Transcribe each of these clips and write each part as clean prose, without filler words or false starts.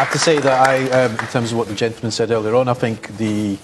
have to say that in terms of what the gentleman said earlier on, I think they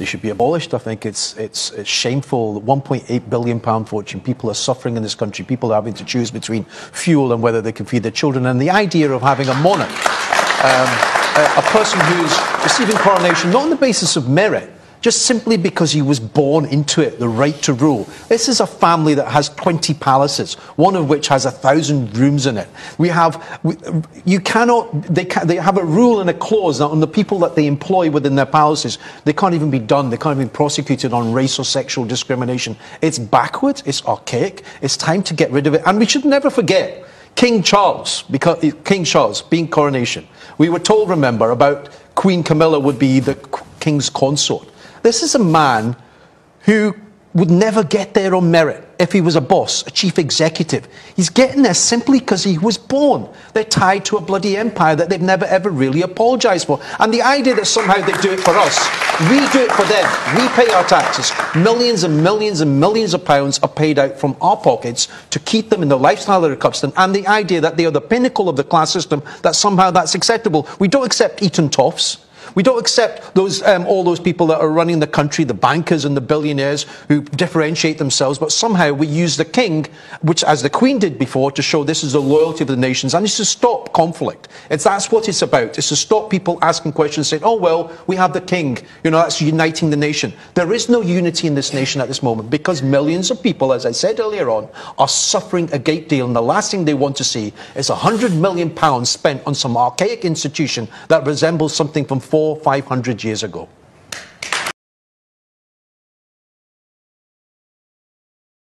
should be abolished. I think it's shameful. £1.8 billion fortune. People are suffering in this country. People are having to choose between fuel and whether they can feed their children. And the idea of having a monarch, a person who's receiving coronation not on the basis of merit, just simply because he was born into it, the right to rule. This is a family that has 20 palaces, one of which has 1,000 rooms in it. They have a rule and a clause that on the people that they employ within their palaces, they can't even be done, they can't even be prosecuted on race or sexual discrimination. It's backwards, it's archaic, it's time to get rid of it. And we should never forget King Charles, being coronation. We were told, remember, about Queen Camilla would be the king's consort. This is a man who would never get there on merit if he was a boss, a chief executive. He's getting there simply because he was born. They're tied to a bloody empire that they've never ever really apologised for. And the idea that somehow they do it for us, we do it for them, we pay our taxes, millions and millions and millions of pounds are paid out from our pockets to keep them in the lifestyle they're accustomed, and the idea that they are the pinnacle of the class system, that somehow that's acceptable. We don't accept Eton Toffs. We don't accept all those people that are running the country, the bankers and the billionaires who differentiate themselves, but somehow we use the king, which, as the Queen did before, to show this is the loyalty of the nations, and it's to stop conflict. That's what it's about. It's to stop people asking questions, saying, oh, well, we have the king, that's uniting the nation. There is no unity in this nation at this moment because millions of people, as I said earlier on, are suffering a great deal, and the last thing they want to see is £100 million spent on some archaic institution that resembles something from 400 or 500 years ago.